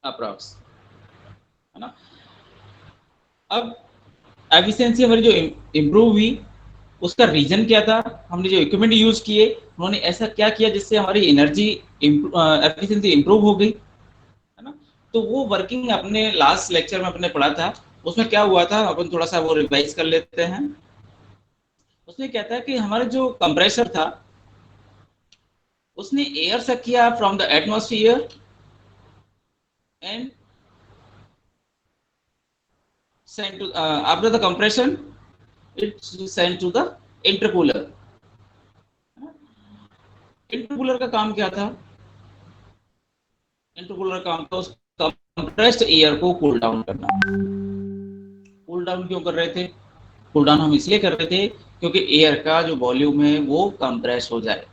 Approx, है ना। अब एफिशिएंसी हमारी जो इम्प्रूव हुई, उसका रीजन क्या था? हमने जो इक्विपमेंट यूज किए, उन्होंने ऐसा क्या किया जिससे हमारी एनर्जी एफिशिएंसी इम्प्रूव हो गई, है ना। तो वो वर्किंग अपने लास्ट लेक्चर में अपने पढ़ा था, उसमें क्या हुआ था अपन थोड़ा सा वो रिवाइज कर लेते हैं। उसमें क्या था कि हमारा जो कंप्रेसर था, उसने एयर सक किया from the atmosphere and sent to after the compression it's sent to the intercooler। Intercooler का काम क्या था? इंटरकूलर का काम था उस कंप्रेस्ड एयर को कूल डाउन करना। कूल डाउन क्यों कर रहे थे? कूल डाउन हम इसलिए कर रहे थे क्योंकि एयर का जो वॉल्यूम है वो कंप्रेस हो जाए,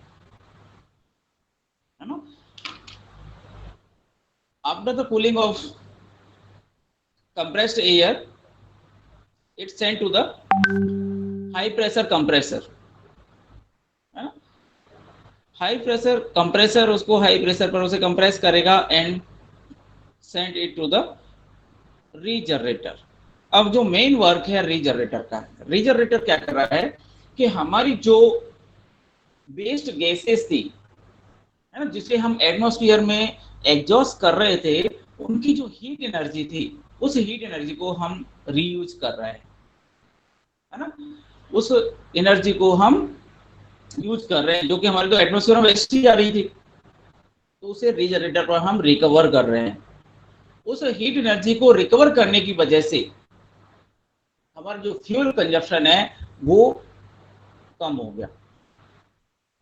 है ना। After the cooling of compressed air it's sent to the high pressure compressor, है ना। हाई प्रेशर कंप्रेसर उसको हाई प्रेशर पर उसे कंप्रेस करेगा and send it to the regenerator. अब जो मेन वर्क है रीजनरेटर का, रीजनरेटर क्या कर रहा है कि हमारी जो वेस्ट गैसेस थी, है ना, जिसे हम एटमॉस्फेयर में एग्जॉस्ट कर रहे थे, उनकी जो हीट एनर्जी थी, उस हीट एनर्जी को हम रीयूज कर रहे हैं, है ना। उस एनर्जी को हम यूज कर रहे हैं जो कि हमारे तो एटमॉस्फेयर में वेस्ट ही जा रही थी, तो उसे रीजनरेटर पर हम रिकवर कर रहे हैं। उस हीट एनर्जी को रिकवर करने की वजह से हमारा जो फ्यूल कंजप्शन है वो कम हो गया,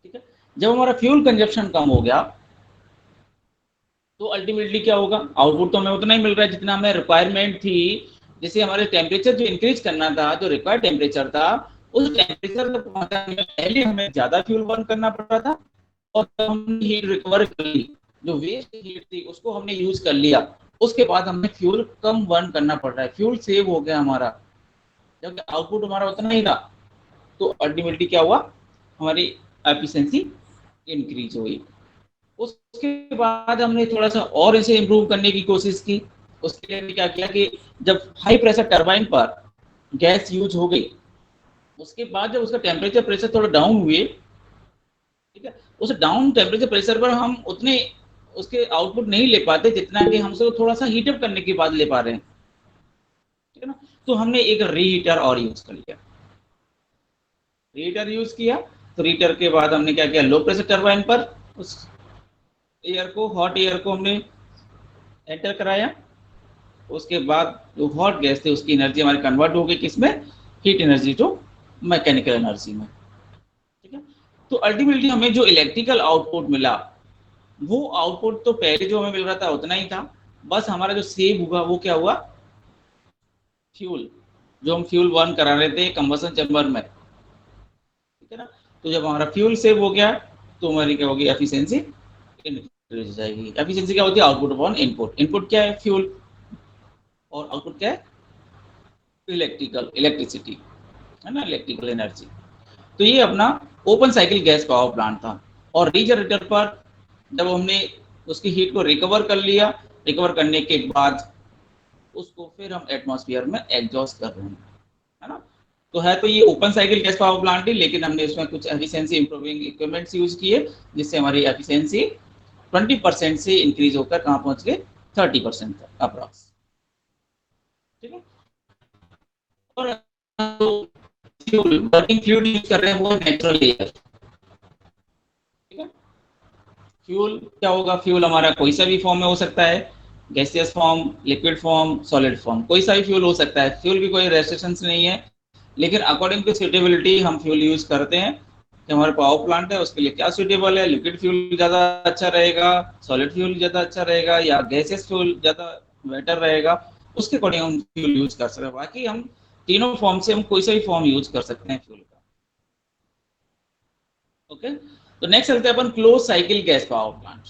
ठीक है। जब हमारा फ्यूल कंजप्शन कम हो गया तो अल्टीमेटली क्या होगा? आउटपुट तो हमें उतना ही मिल रहा है जितना हमें रिक्वायरमेंट थी। जैसे हमारे टेम्परेचर जो इंक्रीज करना था, जो रिक्वायर्ड टेम्परेचर था, उस टेम्परेचर तक पहुंचने में पहले हमें ज्यादा फ्यूल बर्न करना पड़ रहा था, और हमने हीट रिकवर कर ली, जो वेस्ट हीट थी उसको हमने यूज कर लिया, उसके बाद हमें फ्यूल कम बर्न करना पड़ रहा है, फ्यूल सेव हो गया हमारा, जबकि आउटपुट हमारा उतना ही रहा। तो अल्टीमेटली क्या हुआ? हमारी एफिशिएंसी इंक्रीज हुई। उसके बाद हमने थोड़ा सा और इसे इम्प्रूव करने की कोशिश की। उसके लिए हमने क्या किया कि जब हाई प्रेशर टरबाइन पर गैस यूज हो गई, उसके बाद जब उसका टेम्परेचर प्रेशर थोड़ा डाउन हुए, ठीक है, उस डाउन टेम्परेचर प्रेशर पर हम उतने उसके आउटपुट नहीं ले पाते जितना कि हम उसको थोड़ा सा हीटअप करने के बाद ले पा रहे हैं, ठीक है ना। तो हमने एक रीहीटर और यूज कर लिया, रीहीटर यूज किया। तो रीहीटर के बाद हमने क्या किया, लो प्रेशर टरबाइन पर उस एयर को, हॉट एयर को हमने एंटर कराया। उसके बाद जो हॉट गैस थी उसकी एनर्जी हमारी कन्वर्ट हो गई किसमें? Heat energy to mechanical energy में, ठीक है। तो अल्टीमेटली हमें जो इलेक्ट्रिकल आउटपुट मिला, वो आउटपुट तो पहले जो हमें मिल रहा था उतना ही था, बस हमारा जो सेव हुआ वो क्या हुआ? फ्यूल, जो हम फ्यूल बर्न करा रहे थे कंबसन चैम्बर में, ठीक है ना। तो जब हमारा फ्यूल सेव हो गया तो हमारी क्या होगी? एफिशिएंसी इंक्रीज हो जाएगी। एफिशिएंसी क्या होती है? Output upon input. इनपुट क्या है? फ्यूल, और आउटपुट क्या है? इलेक्ट्रिसिटी, है ना, इलेक्ट्रिकल एनर्जी। तो ये अपना open cycle gas power plant था। और रीजनरेटर पर जब हमने उसकी हीट को रिकवर कर लिया, रिकवर करने के बाद उसको फिर हम एटमॉस्फेयर में एग्जॉस्ट कर रहे हैं, है ना। तो है तो ये open cycle gas power plant ही, लेकिन हमने इसमें कुछ एफिशिएंसी इंप्रूविंग इक्विपमेंट्स यूज किए, जिससे हमारी एफिशिएंसी 20% से इंक्रीज होकर कहाँ पहुंच गए? 30% तक अप्रॉक्स, ठीक है। और फ्यूल, वर्किंग फ्लूइड यूज कर रहे हैं वो नेचुरल एयर, ठीक है। फ्यूल क्या होगा? फ्यूल हमारा कोई सा भी फॉर्म में हो सकता है, gaseous form, liquid form, solid form, कोई सा भी फ्यूल हो सकता है। फ्यूल भी कोई रेस्ट्रिक्शंस नहीं है, लेकिन अकॉर्डिंग टू सुटेबिलिटी हम फ्यूल यूज करते हैं कि हमारे पावर प्लांट है उसके लिए क्या सुटेबल है। लिक्विड फ्यूल ज्यादा अच्छा रहेगा, सॉलिड फ्यूल ज्यादा अच्छा रहेगा, या गैसियस फ्यूल ज्यादा बेटर रहेगा, उसके अकॉर्डिंग हम फ्यूल यूज कर सकते हैं। बाकी हम तीनों फॉर्म से हम कोई सा भी फॉर्म यूज कर सकते हैं फ्यूल का, ओके। तो नेक्स्ट चलते हैं अपन close cycle gas power plant.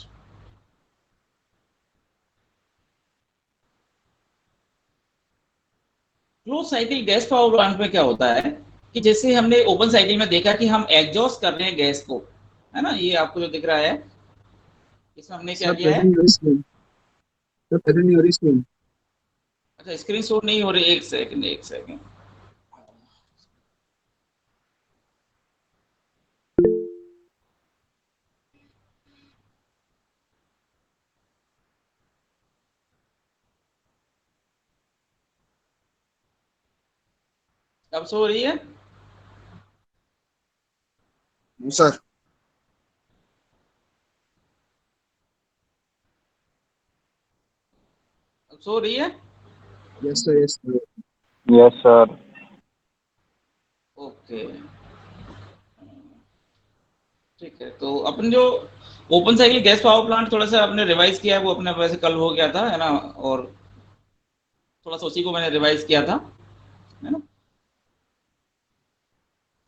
Close cycle gas power plant में क्या होता है कि जैसे हमने ओपन साइकिल में देखा कि हम एग्जॉस्ट कर रहे हैं गैस को, है ना, ये आपको जो दिख रहा है, इसमें हमने क्या सर किया है? प्रेजेंट तो present your screen. अच्छा स्क्रीन शॉट नहीं हो रही, एक सेकंड एक सेकंड। अब सो रही है? No, sir. अब सो रही है? Yes, sir. Yes, sir. Yes, sir. Okay ठीक है। तो अपन जो open cycle gas power plant थोड़ा सा आपने रिवाइज किया है, वो अपने वैसे कल हो गया था है ना, और थोड़ा सा उसी को मैंने रिवाइज किया था है ना।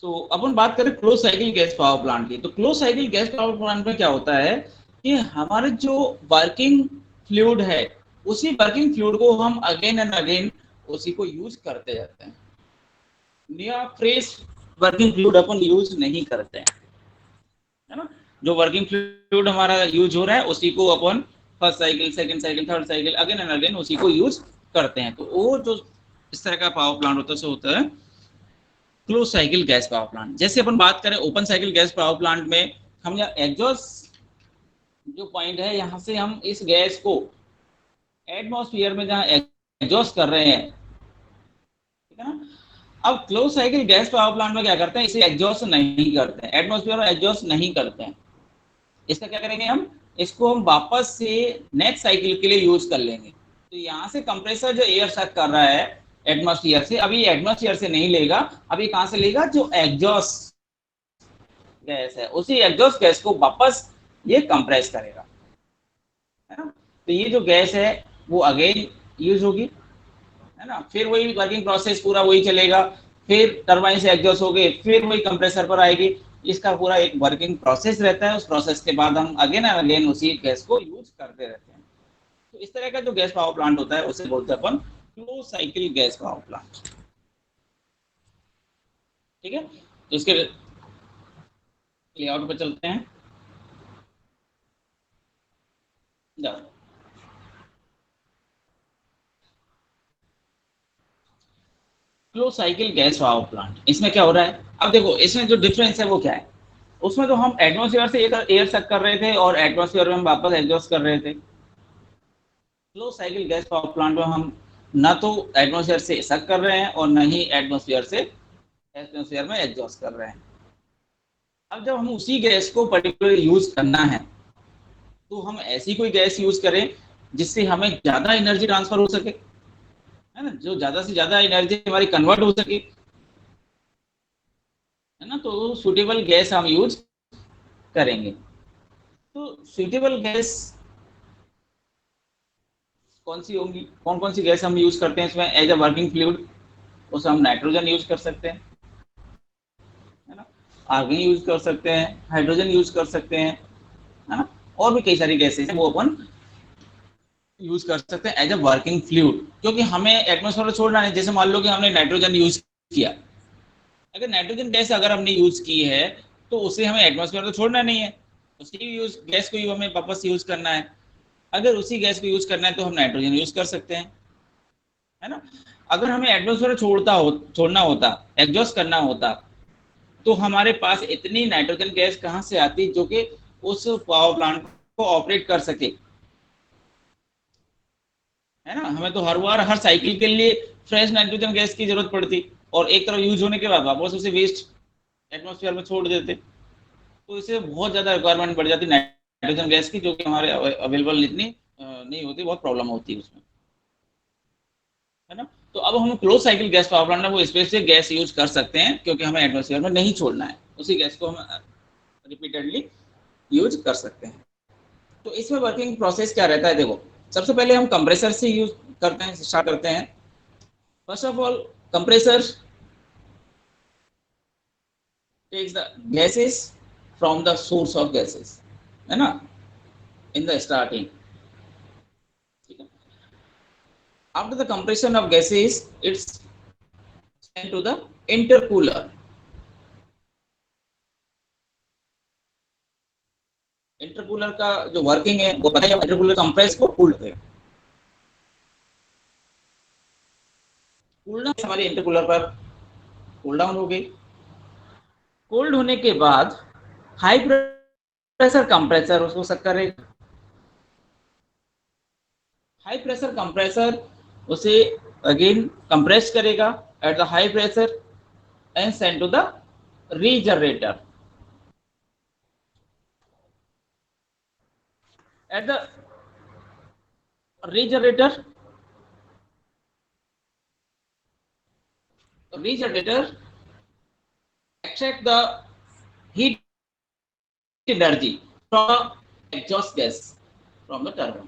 तो अपन बात करें close cycle gas power plant की। तो close cycle gas power plant में क्या होता है कि हमारे जो वर्किंग फ्लूइड है, उसी वर्किंग फ्लूइड को हम अगेन एंड अगेन उसी को यूज करते जाते हैं। नया फ्रेश वर्किंग फ्लूइड अपन यूज नहीं करते हैं है ना। जो वर्किंग फ्लूइड हमारा यूज हो रहा है उसी को अपन first cycle, second cycle, third cycle again and again उसी को यूज करते हैं। तो वो जो इस तरह का पावर प्लांट होता है सो होता है close cycle gas power plant. जैसे अपन बात करें open cycle gas power plant में, हम यहाँ एग्जॉस्ट जो पॉइंट है यहाँ से हम इस गैस को एटमॉस्फेयर में जहाँ एग्जॉस्ट कर रहे हैं, ठीक है ना। अब close cycle gas power plant में क्या करते हैं, इसे एग्जॉस्ट नहीं करते हैं, एटमॉस्फेयर में एग्जॉस्ट नहीं करते हैं। इसका क्या करेंगे हम, इसको हम वापस से नेक्स्ट साइकिल के लिए यूज कर लेंगे। तो यहाँ से कंप्रेसर जो एयर सक कर रहा है एटमॉस्फेयर से, अभी एटमॉस्फेयर से नहीं लेगा, अभी कहाँ से लेगा, जो एग्जॉस्ट गैस है उसी एग्जॉस्ट गैस को वापस ये कंप्रेस करेगा है ना। तो ये जो गैस है वो अगेन यूज होगी है ना, फिर वही वर्किंग प्रोसेस पूरा वही चलेगा, फिर टरबाइन से एग्जॉस्ट हो गए, फिर वही कंप्रेसर पर आएगी। इसका पूरा एक वर्किंग प्रोसेस रहता है। उस प्रोसेस के बाद हम अगेन एंड अगेन उसी गैस को यूज करते रहते हैं। तो इस तरह का जो गैस पावर प्लांट होता है उसे बोलते हैं अपन close cycle gas power plant. ठीक है, तो इसके लेआउट पर चलते हैं। जाओ। Close cycle gas power plant, इसमें क्या हो रहा है, अब देखो इसमें जो डिफरेंस है वो क्या है। उसमें तो हम एटमॉस्फेयर से एयर सक कर रहे थे और एटमॉस्फेयर में हम वापस एग्जॉस्ट कर रहे थे। Close cycle gas power plant में हम ना तो एटमॉस्फेयर से सक कर रहे हैं और ना ही एटमॉस्फेयर में एग्जॉस्ट कर रहे हैं। अब जब हम उसी गैस को पर्टिकुलर यूज करना है तो हम ऐसी कोई गैस यूज करें जिससे हमें ज्यादा एनर्जी ट्रांसफर हो सके है ना, जो ज्यादा से ज्यादा एनर्जी हमारी कन्वर्ट हो सके है ना। तो सुटेबल गैस हम यूज करेंगे। तो सुटेबल गैस कौन सी होंगी, कौन कौन सी गैस हम यूज करते हैं इसमें एज अ वर्किंग फ्लूइड। उसे हम नाइट्रोजन यूज कर सकते हैं है ना, आर्गन यूज कर सकते हैं, हाइड्रोजन यूज कर सकते हैं है ना, और भी कई सारी गैसेज हैं वो अपन यूज कर सकते हैं एज अ वर्किंग फ्लूइड। क्योंकि हमें एटमॉस्फेयर में छोड़ना नहीं। जैसे मान लो कि हमने नाइट्रोजन यूज किया, अगर नाइट्रोजन गैस अगर हमने यूज की है तो उसे हमें एटमॉस्फेयर में छोड़ना नहीं है, उसी यूज गैस को ही हमें वापस यूज करना है। अगर उसी गैस को यूज करना है तो हम नाइट्रोजन यूज कर सकते हैं है ना। अगर हमें एटमॉस्फेयर छोड़ना होता, एग्जॉस्ट करना होता, तो हमारे पास इतनी नाइट्रोजन गैस कहाँ से आती जो कि उस पावर प्लांट को ऑपरेट कर सके है ना। हमें तो हर बार हर साइकिल के लिए फ्रेश नाइट्रोजन गैस की जरूरत पड़ती, और एक तरफ यूज होने के बाद वापस उसे वेस्ट एटमॉस्फेयर में छोड़ देते। तो इससे बहुत ज्यादा रिक्वायरमेंट बढ़ जाती नाइट्रोजन गैस की, जो कि हमारे अवेलेबल इतनी नहीं होती, बहुत प्रॉब्लम होती है उसमें है ना। तो अब हम close cycle gas power plant में वो स्पेसिफिक गैस यूज कर सकते हैं क्योंकि हमें एटमॉस्फेयर में नहीं छोड़ना है, उसी गैस को हम रिपीटेडली यूज कर सकते हैं। तो इसमें वर्किंग प्रोसेस क्या रहता है, देखो सबसे पहले हम कंप्रेसर से यूज करते हैं, स्टार्ट करते हैं। First of all compressor takes the gases from the source of gases है ना, in the starting, ठीक है। After the compression of gases it's sent to the intercooler। Intercooler का जो वर्किंग है वो पता है, इंटरकूलर कंप्रेस को कूल करते हैं कूल डाउन हमारे इंटरकूलर पर कूल डाउन हो गई। कोल्ड होने के बाद हाई प्रेशर कंप्रेसर उसको सक करेगा। हाई प्रेशर कंप्रेसर उसे अगेन कंप्रेस करेगा at the high pressure and send to the regenerator. At the regenerator extract the heat energy from exhaust gas from the turbine,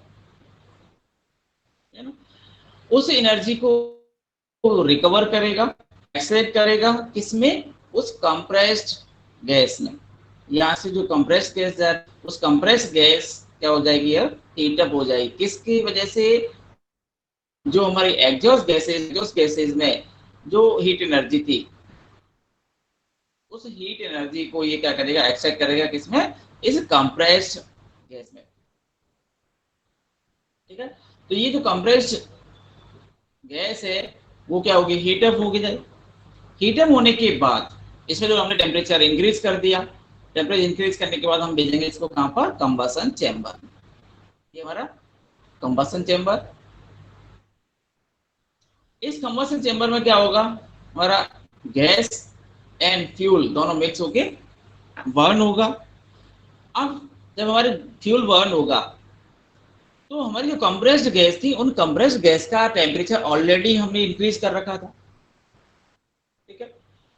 है ना। उस energy को recover करेगा, extract करेगा किसमें, उस कंप्रेस्ड गैस में। यहाँ से जो कंप्रेस्ड गैस जा उस कंप्रेस्ड गैस क्या हो जाएगी, हीट अप हो जाएगी। किसकी वजह से, जो हमारी एग्जॉस्ट गैसेज में जो हीट एनर्जी थी, उस हीट एनर्जी को ये क्या करेगा, एक्सट्रैक्ट करेगा किसमें, इस कंप्रेस्ड गैस में। ठीक है, तो ये जो कंप्रेस्ड गैस है वो क्या होगी, हीटअप होगी जाए। हीटअप होने के बाद इसमें जो हमने टेम्परेचर इंक्रीज कर दिया, टेम्परेचर इंक्रीज करने के बाद हम भेजेंगे इसको कहां पर, कंबसन चैम्बर। ये हमारा कंबसन चैम्बर। इस कंबसन चैम्बर में क्या होगा, हमारा गैस एंड फ्यूल दोनों मिक्स होके बर्न होगा। अब जब हमारे फ्यूल बर्न होगा तो हमारी जो कंप्रेस्ड गैस थी, उन कंप्रेस्ड गैस का टेम्परेचर ऑलरेडी हमने इंक्रीज कर रखा था। ठीक है,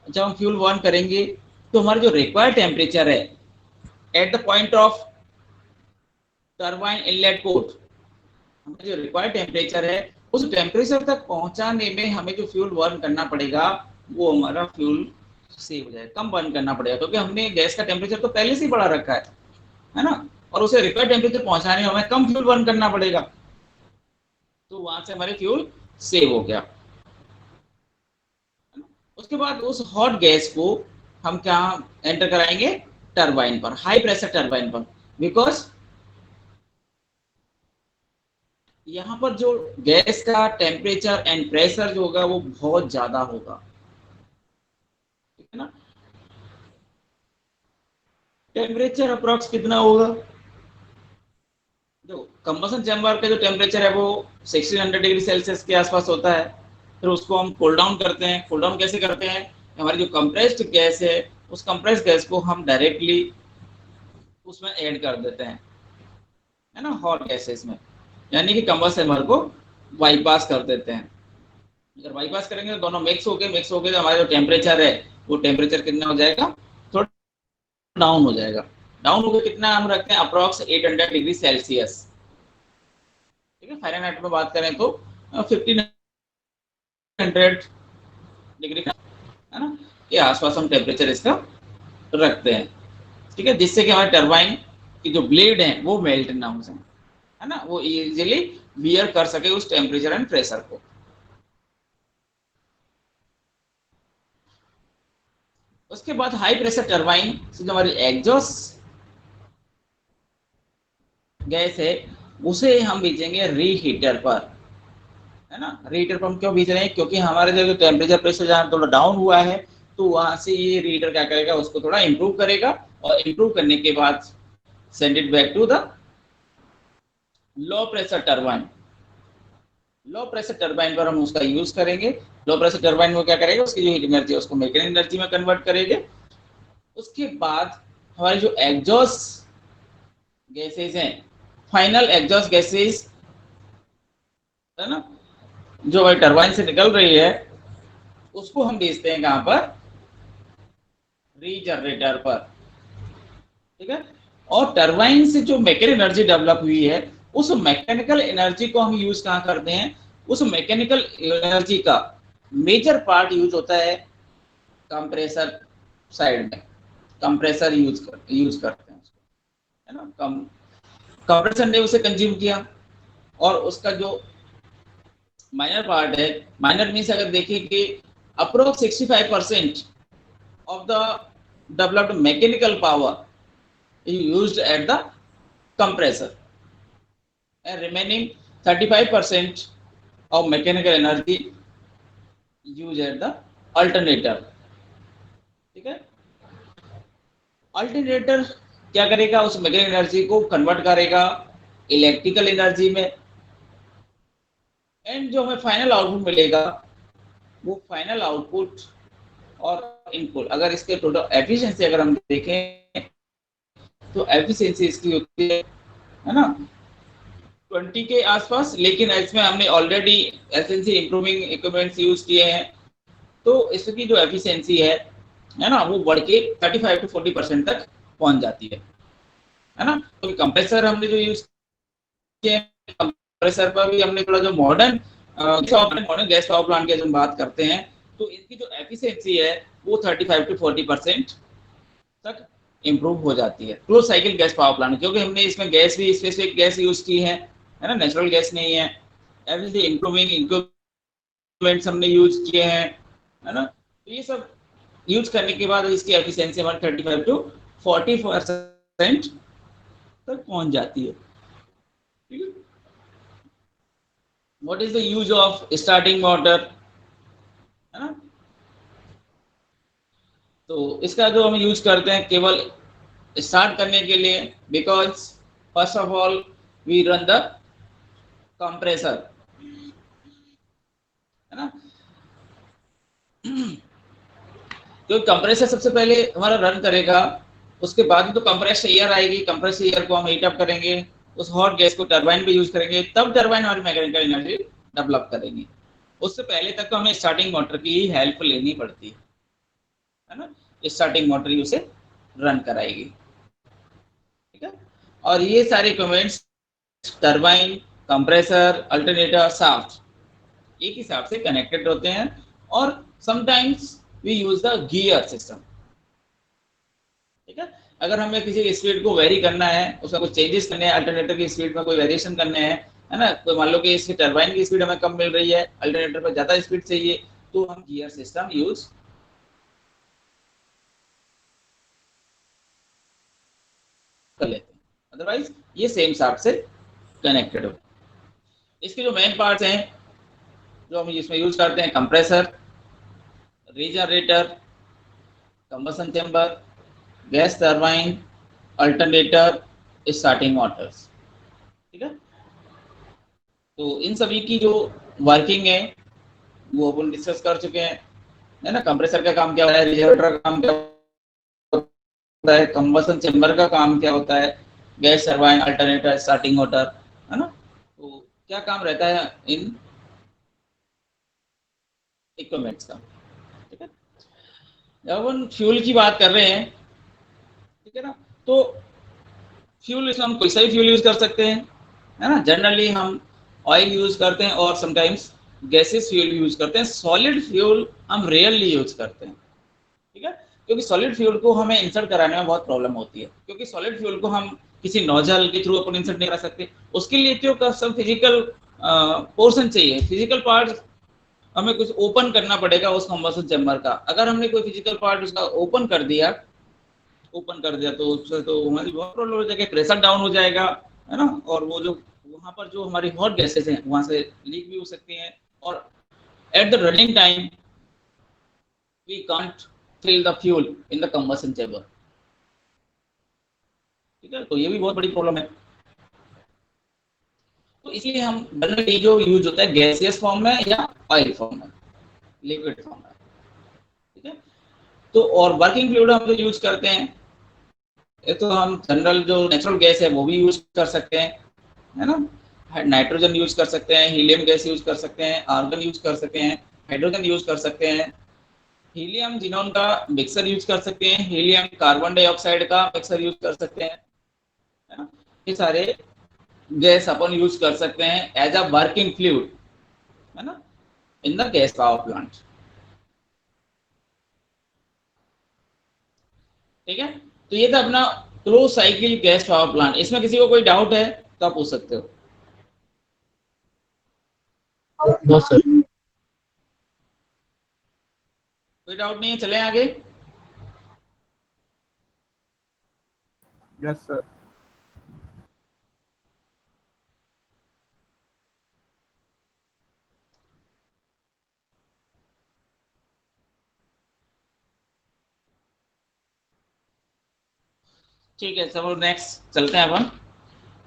जब हम फ्यूल बर्न करेंगे तो हमारा जो रिक्वायर्ड टेम्परेचर है at the point of turbine inlet port, हमारा जो रिक्वायर्ड टेम्परेचर है उस टेम्परेचर तक पहुंचाने में हमें जो फ्यूल बर्न करना पड़ेगा वो हमारा फ्यूल सेव हो जाएगा, कम बर्न करना पड़ेगा, क्योंकि हमने गैस का टेम्परेचर तो पहले से ही बढ़ा रखा है ना, और उसे रिक्वायर्ड टेम्परेचर पहुंचाने में हमें कम फ्यूल बर्न करना पड़ेगा। तो वहां से हमारे फ्यूल सेव हो गया। उसके बाद उस हॉट गैस को हम क्या एंटर कराएंगे, टरबाइन पर, हाई प्रेशर टरबाइन पर, बिकॉज यहाँ पर जो गैस का टेम्परेचर एंड प्रेशर जो होगा वो बहुत ज्यादा होगा। ठीक है ना, टेम्परेचर अप्रोक्स कितना होगा, जो कंबसन चैम्बर का जो टेम्परेचर है वो 1600 डिग्री सेल्सियस के आसपास होता है। फिर उसको हम कूल डाउन करते हैं। कूल डाउन कैसे करते हैं, हमारी जो कंप्रेस्ड गैस है उस कंप्रेस्ड गैस को हम डायरेक्टली उसमें ऐड कर देते हैं, है ना, हॉट गैसेस में, यानी कि कंबसन चैम्बर को बाईपास कर देते हैं। अगर बाईपास करेंगे तो दोनों मिक्स हो गए तो हमारा जो टेम्परेचर है वो टेम्परेचर कितना हो जाएगा, थोड़ा डाउन हो जाएगा। डाउन हो गया, कितना हम रखते हैं, अप्रोक्स 800 डिग्री सेल्सियस। ठीक है, फ़ारेनहाइट में बात करें तो 1500 डिग्री, है ना, के आसपास हम टेम्परेचर इसका रखते हैं। ठीक है, जिससे कि हमारे टरबाइन की जो ब्लेड है वो मेल्ट ना हो जाए, है ना, वो इजीली बियर कर सके उस टेम्परेचर एंड प्रेशर को। उसके बाद हाई प्रेशर टरबाइन से जो हमारी एग्जॉस्ट गैस है उसे हम भेजेंगे रीहीटर पर, है ना। रीहीटर पर हम क्यों भेज रहे हैं, क्योंकि हमारे जो टेम्परेचर प्रेशर जहाँ थोड़ा डाउन हुआ है तो वहां से ये रीहीटर क्या करेगा, उसको थोड़ा इंप्रूव करेगा, और इंप्रूव करने के बाद send it back to the low pressure turbine. Low pressure turbine पर हम उसका यूज करेंगे। लो प्रेशर टरबाइन में क्या करेगा, उसकी जो हीट एनर्जी है उसको मैकेनिकल एनर्जी में कन्वर्ट करेंगे। उसके बाद हमारी जो एग्जॉस्ट गैसेज हैं, फाइनल एग्जॉस्ट गैसेज, है ना, जो हमारी टरबाइन से निकल रही है उसको हम भेजते हैं कहां पर, रीजनरेटर पर। ठीक है, और टरबाइन से जो मैकेनिकल एनर्जी डेवलप हुई है उस मैकेनिकल एनर्जी को हम यूज कहां करते हैं, उस मैकेनिकल एनर्जी का मेजर पार्ट यूज होता है कंप्रेसर साइड में। कंप्रेसर यूज करते हैं उसको, है ना। कंप्रेसर ने उसे कंज्यूम किया, और उसका जो माइनर पार्ट है, माइनर मीन्स अगर देखिए कि approx 65% of the developed mechanical power is used at the compressor, and remaining 35% of mechanical energy use at the alternator. ठीक है, अल्टरनेटर क्या करेगा, उस मैकेनिकल एनर्जी को कन्वर्ट करेगा इलेक्ट्रिकल एनर्जी में, एंड जो हमें फाइनल आउटपुट मिलेगा वो फाइनल आउटपुट और इनपुट, अगर इसके टोटल एफिशिएंसी अगर हम देखें तो एफिशिएंसी इसकी होती है ना 20 के आसपास, लेकिन इसमें हमने already efficiency improving equipments use किए हैं, तो इसकी जो एफिशिएंसी है ना, वो बढ़ के 35 to 40% तक पहुंच जाती है ना। तो कंप्रेसर हमने जो यूज किए, कंप्रेसर पर भी हमने थोड़ा जो मॉडर्न गैस पावर प्लांट की हम बात करते हैं, तो इनकी जो एफिशिएंसी है वो 35 to 40% तक इम्प्रूव हो जाती है close cycle gas power plant, क्योंकि हमने इसमें गैस भी स्पेसिफिक गैस यूज की है ना, नेचुरल गैस नहीं है। एवरीथिंग इंप्रूविंग इक्विपमेंट्स हमने यूज किए हैं, है ना। तो ये सब यूज करने के बाद इसकी एफिशिएंसी हमारी 35 to 40% तक पहुंच जाती है। ठीक है, what is the use of starting motor, है ना। तो इसका जो हम यूज करते हैं केवल स्टार्ट करने के लिए, because first of all we run the compressor, है ना। तो कंप्रेसर सबसे पहले हमारा रन करेगा, उसके बाद तो कंप्रेस्ड एयर आएगी, कंप्रेस्ड एयर को हम हीट अप करेंगे, उस हॉट गैस को टरबाइन पे यूज करेंगे, तब टरबाइन हमारी मैकेनिकल एनर्जी डेवलप करेंगी। उससे पहले तक तो हमें स्टार्टिंग मोटर की ही हेल्प लेनी पड़ती है ना। स्टार्टिंग मोटर ही उसे रन कराएगी। ठीक है, और ये सारे equipments turbine, compressor, alternator, shaft एक हिसाब से कनेक्टेड होते हैं, और sometimes we use the gear system. ठीक है, अगर हमें किसी स्पीड को वेरी करना है, उसका कुछ चेंजेस करने हैं, अल्टरनेटर की स्पीड में कोई वेरिएशन करने हैं, है ना, कोई मान लो कि इसकी टरबाइन की स्पीड हमें कम मिल रही है, अल्टरनेटर पर ज्यादा स्पीड चाहिए, तो हम गियर सिस्टम यूज कर लेते हैं, अदरवाइज ये सेम शाफ्ट से कनेक्टेड हो। इसके जो मेन पार्ट्स हैं जो हम इसमें यूज करते हैं, compressor, regenerator, combustion chamber, gas turbine, alternator, starting Motors. ठीक है, तो इन सभी की जो वर्किंग है वो अपन डिस्कस कर चुके हैं, है ना। कंप्रेसर का काम क्या होता है, रेजरेटर का काम क्या होता है, कंबसन चेंबर का काम क्या होता है, gas turbine, alternator, starting motor, है ना। तो क्या काम रहता है इन इक्विपमेंट्स का। ठीक है, जब अपन फ्यूल की बात कर रहे हैं, ठीक है ना, तो फ्यूल इसमें हम कोई सा भी फ्यूल यूज कर सकते हैं, है ना। जनरली हम ऑयल यूज करते हैं और समटाइम्स गैसेस फ्यूल यूज करते हैं, सॉलिड फ्यूल हम रेयरली यूज करते हैं। ठीक है, क्योंकि सॉलिड फ्यूल को हमें इंसर्ट कराने में बहुत प्रॉब्लम होती है, क्योंकि सॉलिड फ्यूल को हम किसी नोजल के थ्रू अपन इंसर्ट नहीं करा सकते, उसके लिए तो सब फिजिकल पोर्शन चाहिए, फिजिकल पार्ट हमें कुछ ओपन करना पड़ेगा उस कंबसन चेंबर का। अगर हमने कोई फिजिकल पार्ट उसका ओपन कर दिया तो उससे तो हमारी बहुत प्रॉब्लम हो जाएगी, प्रेशर डाउन हो जाएगा, है ना। और वो जो वहां पर जो हमारी हॉट गैसेस हैं वहां से लीक भी हो सकती हैं, और at the running time we can't fill the fuel in the combustion chamber. ठीक है, तो ये भी बहुत बड़ी प्रॉब्लम है। तो इसलिए हम जनरली जो यूज होता है गैसियस फॉर्म में या ऑयल फॉर्म में, लिक्विड फॉर्म में। ठीक है, तो और वर्किंग फ्लूइड हम जो यूज करते हैं, ये तो हम जनरल जो नेचुरल गैस है वो भी यूज कर सकते हैं, है ना। नाइट्रोजन यूज कर सकते हैं, हीलियम गैस यूज कर सकते हैं, आर्गन यूज कर सकते हैं, हाइड्रोजन यूज कर सकते हैं, हीलियम जिनोन का मिक्सर यूज कर सकते हैं, हीलियम कार्बन डाइऑक्साइड का मिक्सर यूज कर सकते हैं, है ना। ये सारे गैस अपन यूज कर सकते हैं एज अ वर्किंग फ्लूइड, है ना, in the gas power plant. ठीक है, तो ये था अपना close cycle gas power plant. इसमें किसी को कोई डाउट है तो आप पूछ सकते हो। No sir. कोई डाउट नहीं है, चलें आगे। Yes sir. ठीक है, सब नेक्स्ट चलते हैं अपन।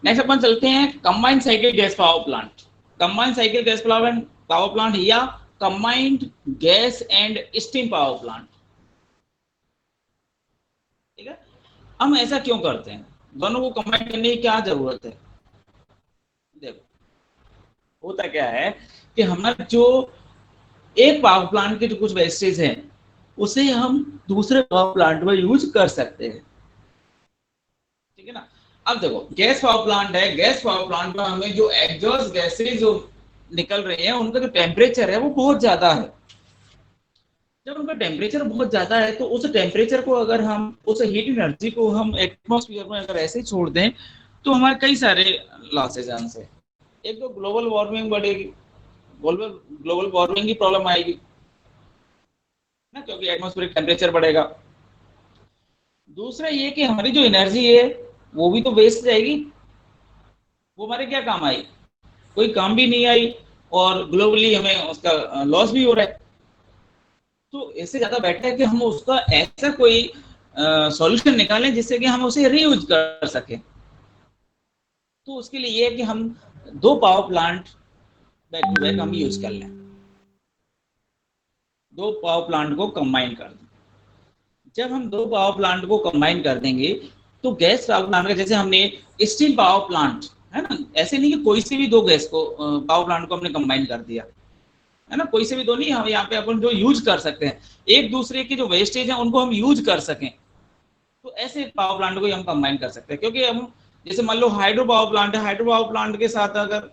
नेक्स्ट अपन चलते हैं combined cycle gas power plant. Combined cycle gas power plant या combined gas and steam power plant. ठीक है, हम ऐसा क्यों करते हैं, दोनों को कंबाइन करने की क्या जरूरत है? देखो, होता क्या है कि हमारा जो एक पावर प्लांट के जो कुछ वेस्टेज हैं उसे हम दूसरे पावर प्लांट में यूज कर सकते हैं। ठीक है ना। अब देखो, गैस पावर प्लांट है, गैस पावर प्लांट में हमें जो एग्जॉस्ट गैसेज जो निकल रही हैं उनका जो टेम्परेचर है वो बहुत ज्यादा है। जब उनका टेम्परेचर बहुत ज्यादा है तो उस टेम्परेचर को अगर हम उस हीट एनर्जी को हम एटमॉस्फेयर में अगर ऐसे ही छोड़ दें तो हमारे कई सारे लॉसेज हैं। एक तो ग्लोबल वार्मिंग बढ़ेगी, ग्लोबल ग्लोबल वार्मिंग की प्रॉब्लम आएगी ना, क्योंकि एटमॉस्फेरिक टेम्परेचर बढ़ेगा। दूसरा ये कि हमारी जो एनर्जी है वो भी तो वेस्ट जाएगी, वो हमारे क्या काम आई? कोई काम भी नहीं आई, और ग्लोबली हमें उसका लॉस भी हो रहा है। तो इससे ज्यादा बेटर है कि हम उसका ऐसा कोई सॉल्यूशन निकालें जिससे कि हम उसे रीयूज कर सकें। तो उसके लिए ये है कि हम दो power plant back to back हम यूज कर लें, दो पावर प्लांट को कंबाइन कर दें। जब हम दो पावर प्लांट को कंबाइन कर देंगे तो गैस पावर प्लांट का, जैसे हमने स्टीम पावर प्लांट है ना, ऐसे नहीं कि कोई से भी दो गैस को पावर प्लांट को हमने कंबाइन कर दिया है ना, कोई से भी दो नहीं, हम यहाँ पे अपन जो यूज कर सकते हैं एक दूसरे के जो वेस्टेज है उनको हम यूज कर सकें, तो ऐसे पावर प्लांट को ही हम कंबाइन कर सकते हैं। क्योंकि हम जैसे मान लो हाइड्रो पावर प्लांट है, हाइड्रो पावर प्लांट के साथ अगर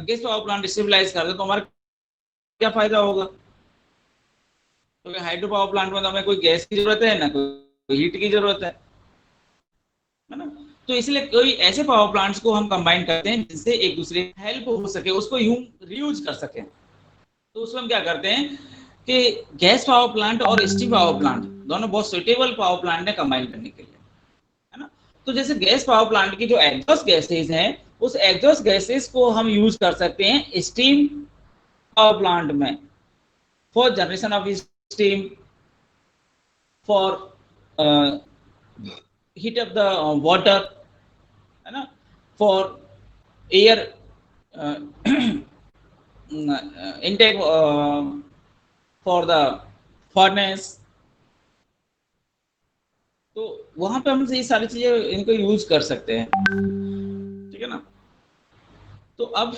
गैस पावर प्लांट स्टेबलाइज कर दे तो हमारा क्या फायदा होगा? क्योंकि हाइड्रो पावर प्लांट में तो हमें कोई गैस की जरूरत है ना कोई हीट की जरूरत है ना। तो इसलिए कोई ऐसे पावर प्लांट्स को हम कंबाइन करते हैं जिससे एक दूसरे की हेल्प हो सके, उसको यूं रीयूज कर सके। तो उसमें हम क्या करते हैं कि गैस पावर प्लांट और स्टीम पावर प्लांट दोनों बहुत सुटेबल पावर प्लांट है कंबाइन करने के लिए, है ना। तो जैसे गैस पावर प्लांट की जो एग्जॉस्ट गैसेज हैं उस एग्जॉस्ट गैसेज को हम यूज कर सकते हैं स्टीम पावर प्लांट में, for generation of steam, for heat up the water, है ना, for air uh, intake, for the furnace। तो वहां पे हम ये सारी चीजें इनको यूज कर सकते हैं। ठीक है ना। तो अब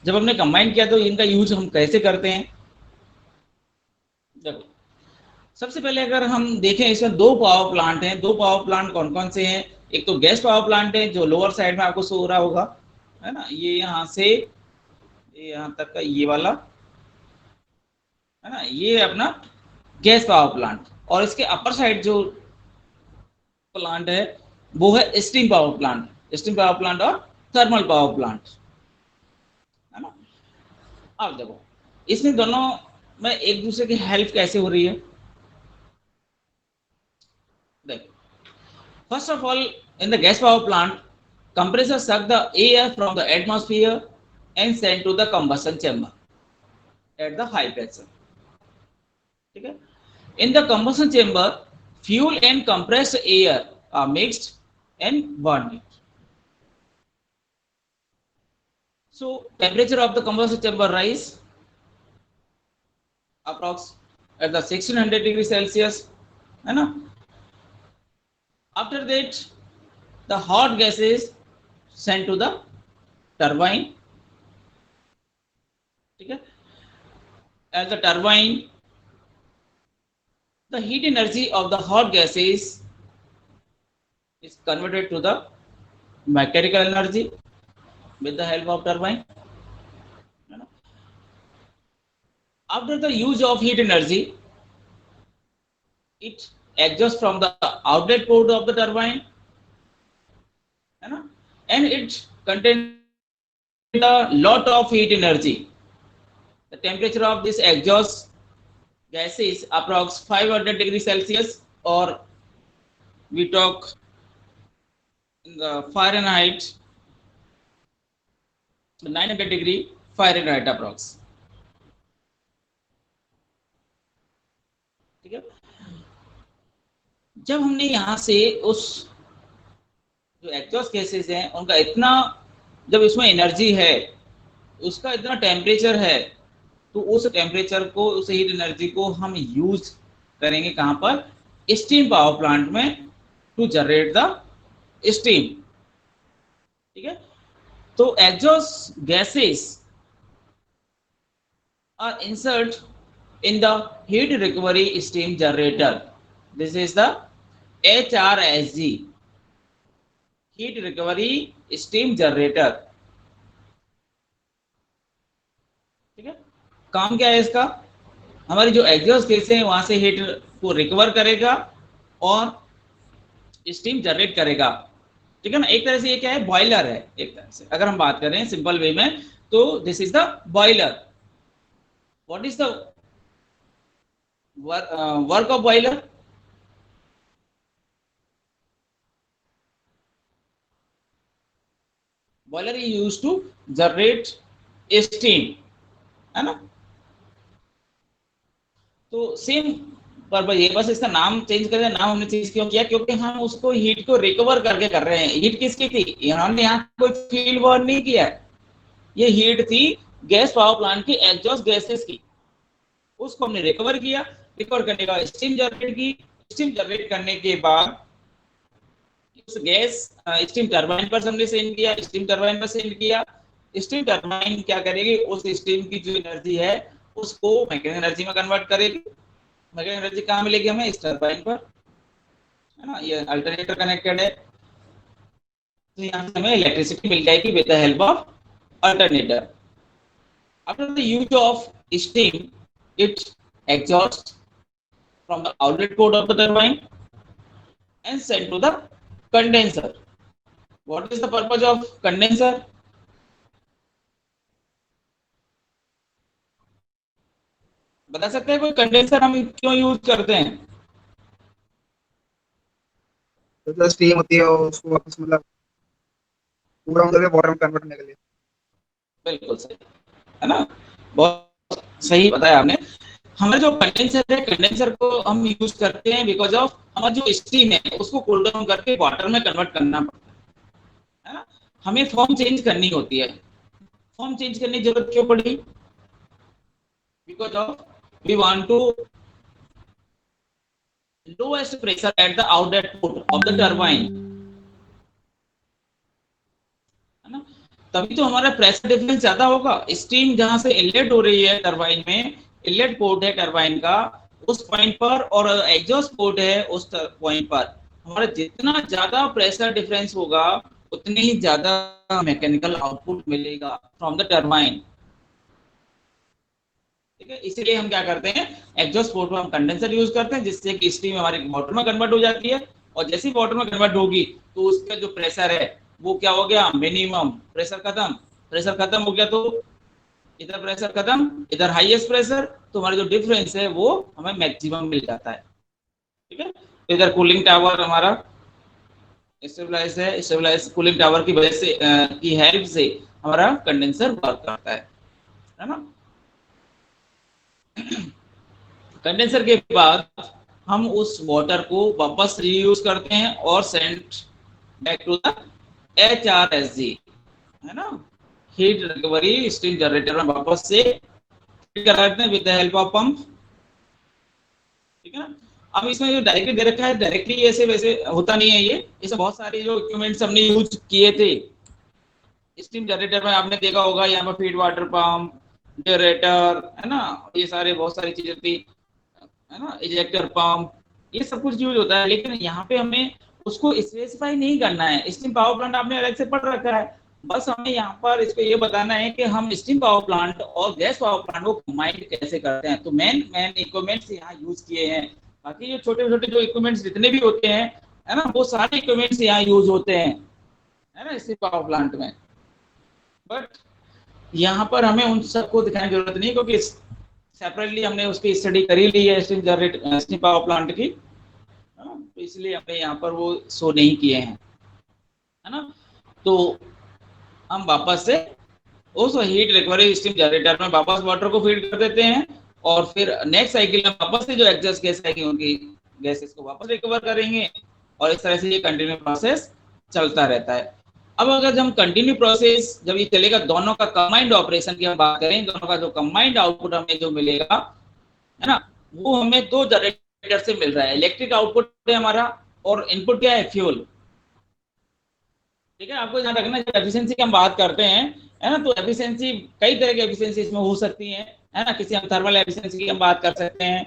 जब हमने कंबाइन किया तो इनका यूज हम कैसे करते हैं? देखो, सबसे पहले अगर हम देखें इसमें दो पावर प्लांट हैं, दो पावर प्लांट कौन कौन से हैं? एक तो गैस पावर प्लांट है जो लोअर साइड में आपको शो हो रहा होगा, है ना, ये यहाँ से यहाँ तक का ये वाला, है ना, ये अपना गैस पावर प्लांट। और इसके अपर साइड जो प्लांट है वो है steam power plant, steam power plant और थर्मल पावर प्लांट, है ना। अब देखो, इसमें दोनों में एक दूसरे की हेल्प कैसे हो रही है? देखो, first of all, in the gas power plant, compressor suck the air from the atmosphere and send to the combustion chamber at the high pressure। ठीक है। In the combustion chamber, fuel and compressed air are mixed and burned। So temperature of the combustion chamber rise approx at the 1600 degree Celsius, है ना। After that, the hot gases sent to the turbine। ठीक है। As the turbine, the heat energy of the hot gases is converted to the mechanical energy with the help of turbine। After the use of heat energy, it exhausts from the outlet port of the turbine, and it contains a lot of heat energy। The temperature of this exhaust gas is approx 500 degrees Celsius, or we talk in the Fahrenheit 900 degree Fahrenheit approx। ठीक है। जब हमने यहाँ से उस जो exhaust gases हैं उनका इतना, जब इसमें एनर्जी है, उसका इतना टेम्परेचर है, तो उस टेम्परेचर को, उस हीट एनर्जी को हम यूज करेंगे कहाँ पर? स्टीम पावर प्लांट में, टू जनरेट द स्टीम। ठीक है, तो exhaust gases are insert in the heat recovery steam generator. This is the HRSG, heat recovery steam generator. ठीक है, काम क्या है इसका? हमारी जो एग्जॉस्ट गैस है वहां से हीट को रिकवर करेगा और स्टीम जनरेट करेगा। ठीक है ना, एक तरह से ये क्या है? बॉयलर है एक तरह से, अगर हम बात करें सिंपल वे में, तो this is the boiler. What is the work of boiler? Boiler is used to generate steam, है ना? तो सेम पर्पज है, बस इसका नाम चेंज कर दिया। नाम हमने चेंज क्यों किया? क्योंकि हम उसको हीट को रिकवर करके कर रहे हैं। हीट किसकी थी? इन्होंने यहाँ कोई फील्ड बर्न नहीं किया, ये हीट थी गैस पावर प्लांट की एग्जॉस्ट गैसेस की, उसको हमने रिकवर किया। रिकवर करने का स्टीम जनरेट की, स्टीम जनरेट करने के बाद उस गैस स्टीम टरबाइन पर हमने सेंड किया, स्टीम टरबाइन पर सेंड किया। स्टीम टरबाइन क्या करेगी? उस स्टीम की जो एनर्जी है उसको मैकेनिकल एनर्जी में कन्वर्ट करेगी। मैकेनिकल एनर्जी कहाँ मिलेगी हमें? इस टरबाइन पर, है ना? ये अल्टरनेटर कनेक्टेड है, तो यहाँ से हमें इलेक्ट्रिसिटी मिल जाएगी with the help of alternator. After the use of steam, it exhausts from the outlet port of the turbine and sent to the condenser. What is the purpose of condenser? बता सकते हैं कोई? Condenser हम क्यों use करते हैं? तो जो स्टीम होती है उसको वापस मतलब पूरा मतलब वाटर में कन्वर्ट करने के लिए। बिल्कुल सही, है ना? बहुत सही बताया आपने। हमारा जो कंडेंसर है, कंडेंसर को हम यूज करते हैं बिकॉज ऑफ हमारा जो स्टीम है उसको कूल डाउन करके वाटर में कन्वर्ट करना पड़ता है ना? हमें फॉर्म चेंज करनी होती है। फॉर्म चेंज करने की जरूरत क्यों पड़ी? Because of we want to lowest pressure at the outlet port of the turbine, है ना? तभी तो हमारा प्रेशर डिफरेंस ज्यादा होगा। स्टीम जहां से इनलेट हो रही है टरबाइन में, इनलेट पोर्ट है टरबाइन का उस पॉइंट पर, और एग्जॉस्ट पोर्ट है उस पॉइंट पर, हमारा जितना ज्यादा प्रेशर डिफरेंस होगा उतनी ही ज्यादा मैकेनिकल आउटपुट मिलेगा फ्रॉम द टरबाइन। ठीक है, इसलिए हम क्या करते हैं? एग्जॉस्ट पोर्ट में हम कंडेंसर यूज करते हैं, जिससे कि स्टीम हमारे वाटर में कन्वर्ट हो जाती है, और जैसे ही वाटर में कन्वर्ट होगी तो उसका जो प्रेशर है वो क्या हो गया? मिनिमम प्रेशर खत्म। प्रेशर खत्म हो गया तो इधर प्रेशर खत्म, इधर हाईएस्ट प्रेशर, तो हमारा जो डिफरेंस है वो हमें मैक्सिमम मिल जाता है। ठीक है, तो इधर कूलिंग टावर हमारा स्टेबलाइज है, स्टेबलाइज कूलिंग टावर की वजह से की हेल्प से हमारा कंडेंसर वर्क करता है ना? कंडेंसर के बाद हम उस वाटर को वापस रीयूज करते हैं और send back to the HRSG, है ना? हीट रिकवरी स्टीम जनरेटर में वापस से करते हैं with the help of pump. ठीक है ना? अब इसमें जो डायरेक्टली दे रखा है, डायरेक्टली ऐसे वैसे होता नहीं है ये, इसमें बहुत सारे जो इक्विपमेंट्स हमने यूज किए थे स्टीम जनरेटर में, आपने देखा होगा यहाँ पर फीड वाटर पंप, जनरेटर, है ना? ये सारे बहुत सारी चीजें थी, है ना? इजेक्टर पंप, ये सब कुछ यूज होता है, लेकिन यहाँ पे हमें उसको स्पेसिफाई नहीं करना है। स्टीम पावर प्लांट आपने अलग से पढ़ रखा है, बस हमें यहाँ पर इसको ये बताना है कि हम स्टीम पावर प्लांट और गैस पावर प्लांट को कंबाइन कैसे करते हैं। तो मेन इक्विपमेंट्स यहाँ यूज किए हैं, बाकी जो छोटे छोटे जो इक्विपमेंट्स जितने भी होते हैं, है ना, वो सारे इक्विपमेंट्स यहाँ यूज होते हैं, है ना, स्टीम पावर प्लांट में। बट यहाँ पर हमें उन सबको दिखाने की जरूरत नहीं, क्योंकि सेपरेटली हमने उसकी स्टडी करी ली है स्टीम पावर प्लांट की, तो इसलिए हमने यहाँ पर वो शो नहीं किए हैं, है ना? तो हम वापस से उस हीट रिकवरी स्टीम जनरेटर में वापस वाटर को फीड कर देते हैं, और फिर नेक्स्ट साइकिल में वापस से जो एग्जॉस्ट गैस आएगी उनकी गैसेस को वापस रिकवर करेंगे, और इस तरह से ये कंटिन्यू प्रोसेस चलता रहता है। अब अगर हम कंटिन्यू प्रोसेस जब ये चलेगा, दोनों का कंबाइंड ऑपरेशन की हम बात करें, दोनों का जो कंबाइंड आउटपुट हमें जो मिलेगा, है ना, वो हमें दो जनरेटर से मिल रहा है। इलेक्ट्रिक आउटपुट है हमारा और इनपुट क्या है, फ्यूल। ठीक है, आपको ध्यान रखना, जब एफिशिएंसी की हम बात करते हैं, है ना, तो एफिशिएंसी कई तरह की एफिशिएंसी इसमें हो सकती है ना। किसी हम थर्मल एफिशिएंसी की हम बात कर सकते हैं,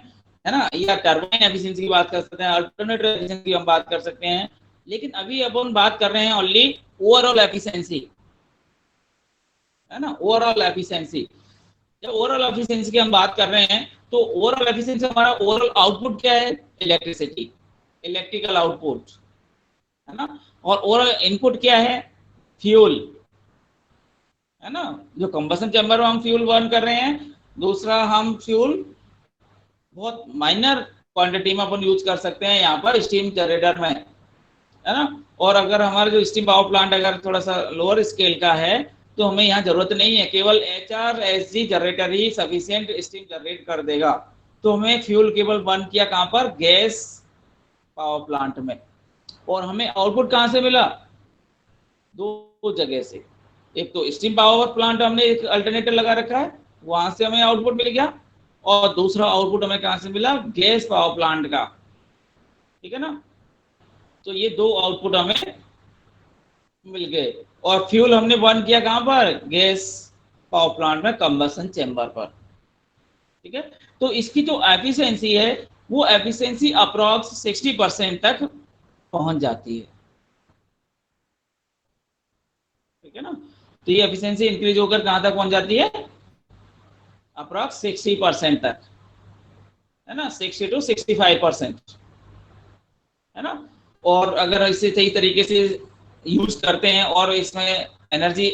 है ना, या टरबाइन एफिशिएंसी की बात कर सकते हैं, अल्टरनेटिव एफिशिएंसी की हम बात कर सकते हैं। लेकिन अभी अब हम बात कर रहे हैं ओनली ओवरऑल एफिशिएंसी, है ना, ओवरऑल एफिशिएंसी। जब ओवरऑल एफिशिएंसी की हम बात कर रहे हैं, तो ओवरऑल एफिशिएंसी हमारा ओवरऑल आउटपुट क्या है, इलेक्ट्रिसिटी, इलेक्ट्रिकल आउटपुट, है ना, और ओवरऑल इनपुट क्या है, फ्यूल, है ना। जो कंबसन चैम्बर में हम फ्यूल बर्न कर रहे हैं, दूसरा हम फ्यूल बहुत माइनर क्वांटिटी में अपन यूज कर सकते हैं यहाँ पर स्टीम जनरेटर में, है ना। और अगर हमारा जो स्टीम पावर प्लांट अगर थोड़ा सा लोअर स्केल का है, तो हमें यहाँ जरूरत नहीं है, केवल HRSG जनरेटर ही सफिशिएंट स्टीम जनरेट कर देगा। तो हमें फ्यूल केवल बर्न किया कहाँ पर, गैस पावर प्लांट में। और हमें आउटपुट कहाँ से मिला, दो जगह से। एक तो स्टीम पावर प्लांट हमने एक अल्टरनेटर लगा रखा है, वहां से हमें आउटपुट मिल गया, और दूसरा आउटपुट हमें कहां से मिला, गैस पावर प्लांट का। ठीक है ना, तो ये दो आउटपुट हमें मिल गए। और फ्यूल हमने बर्न किया कहां पर, गैस पावर प्लांट में, कंबसन चेंबर पर। ठीक है, तो इसकी जो एफिशिएंसी है, वो एफिशिएंसी अप्रॉक्स 60% तक पहुंच जाती है। ठीक है ना, तो ये एफिशिएंसी इंक्रीज होकर कहां तक पहुंच जाती है, अप्रॉक्स 60% तक, है ना, 60 to 65%, है ना। और अगर इसे सही तरीके से यूज करते हैं और इसमें एनर्जी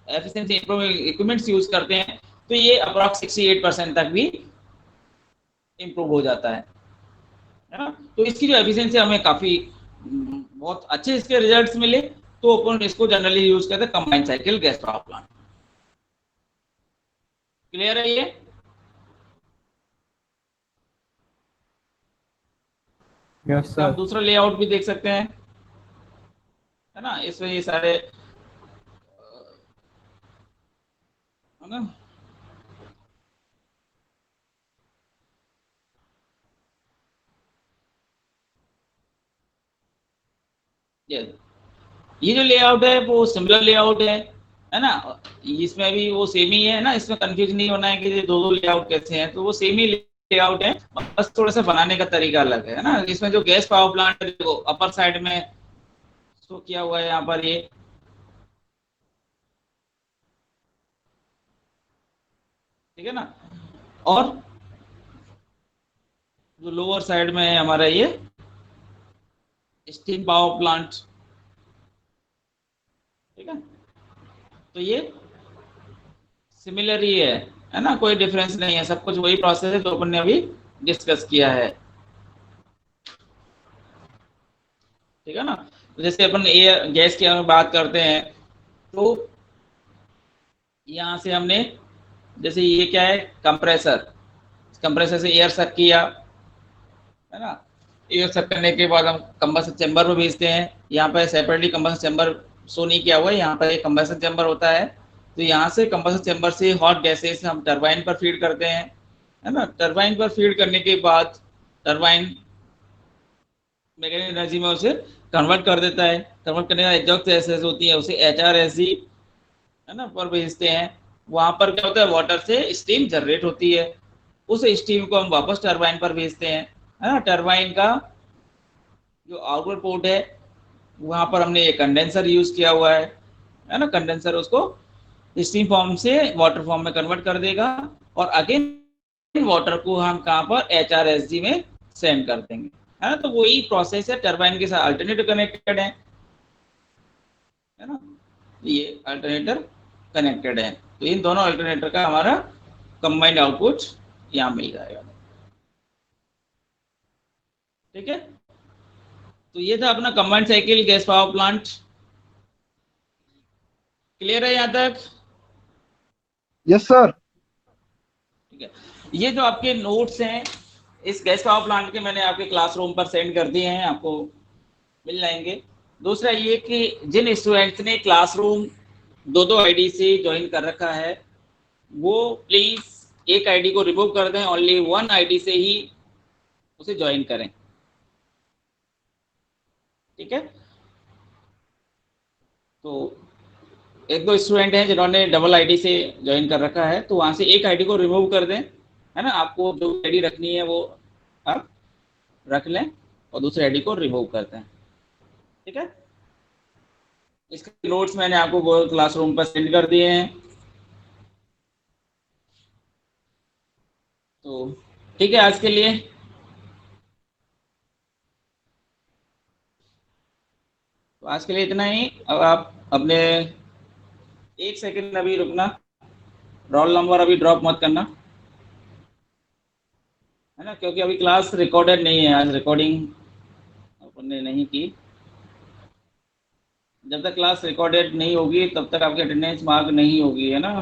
एफिशिएंसी इक्विपमेंट्स यूज करते हैं, तो ये अप्रॉक्स 68% तक भी इम्प्रूव हो जाता है ना। तो इसकी जो एफिशिएंसी हमें काफी बहुत अच्छे इसके रिजल्ट्स मिले, तो अपन इसको जनरली यूज करते हैं combined cycle gas power plant. Clear है ये? यस इसका हम सर। दूसरा लेआउट भी देख सकते हैं, है ना, इसमें ये सारे, है ना, ये जो लेआउट है वो सिमिलर लेआउट है ना। इसमें भी वो सेम ही है ना, इसमें कंफ्यूज नहीं होना है कि ये दो दो लेआउट कैसे हैं, तो वो सेम ही लेआउट है, बस थोड़ा सा बनाने का तरीका अलग है ना। इसमें जो गैस पावर प्लांट जो अपर साइड में शो किया हुआ है यहाँ पर, ये ठीक है ना, और जो लोअर साइड में है हमारा ये स्टीम पावर प्लांट। ठीक है, तो ये सिमिलर ही है ना, कोई डिफरेंस नहीं है, सब कुछ वही प्रोसेस है जो अपन ने अभी डिस्कस किया है। ठीक है ना, तो जैसे अपन एयर गैस की हम बात करते हैं, तो यहाँ से हमने, जैसे ये क्या है, कंप्रेसर, कंप्रेसर से एयर सक किया, है ना, एयर सक करने के बाद हम कंबसन चैम्बर में भेजते हैं। यहाँ पर सेपरेटली कंबसन चैम्बर शो नहीं किया हुआ है, यहाँ पर एक कंबसन चैम्बर होता है। तो यहाँ से कंबसन चैम्बर से हॉट गैसेस हम टरबाइन पर फीड करते हैं, है ना। टरबाइन पर फीड करने के बाद टरबाइन मैकेनिकल एनर्जी में उसे कन्वर्ट कर देता है। कन्वर्ट करने का एग्जॉस्ट गैसेस होती है, उसे HRSG, है ना, पर भेजते हैं। वहां पर क्या होता है, वाटर से स्टीम जनरेट होती है, उस स्टीम को हम वापस टरबाइन पर भेजते हैं, है ना। टरबाइन का जो आउटपुट पोर्ट है, वहां पर हमने ये कंडेंसर यूज किया हुआ है ना। कंडेंसर उसको स्टीम फॉर्म से वाटर फॉर्म में कन्वर्ट कर देगा, और अगेन वाटर को हम कहाँ पर, HRSG में सेंड कर देंगे, है ना। तो वही प्रोसेस है, टरबाइन के साथ अल्टरनेटर कनेक्टेड है ना, ये अल्टरनेटर कनेक्टेड है। तो इन दोनों अल्टरनेटर का हमारा कंबाइंड आउटपुट यहाँ मिल जाएगा। ठीक है, तो ये था अपना combined cycle gas power plant. Clear है यहाँ तक? Yes sir. ठीक है, ये जो आपके नोट्स हैं इस गैस पावर प्लांट के, मैंने आपके क्लासरूम पर सेंड कर दिए हैं, आपको मिल जाएंगे। दूसरा ये कि जिन स्टूडेंट्स ने क्लासरूम दो दो आईडी से ज्वाइन कर रखा है वो प्लीज एक आईडी को रिमूव कर दें, ओनली वन आईडी से ही उसे ज्वाइन करें। ठीक है, तो एक दो स्टूडेंट हैं जिन्होंने डबल आईडी से ज्वाइन कर रखा है, तो वहां से एक आईडी को रिमूव कर दें, है ना। आपको जो आईडी रखनी है वो आप रख लें और दूसरी आईडी को रिमूव करते हैं। ठीक है, इसके नोट्स मैंने आपको गूगल क्लासरूम पर सेंड कर दिए हैं। तो ठीक है, आज के लिए इतना ही। अब आप अपने एक सेकंड अभी रुकना, रोल नंबर अभी ड्रॉप मत करना, है ना, क्योंकि अभी क्लास रिकॉर्डेड नहीं है, आज रिकॉर्डिंग अपन ने नहीं की। जब तक क्लास रिकॉर्डेड नहीं होगी तब तक आपकी अटेंडेंस मार्क नहीं होगी, है ना।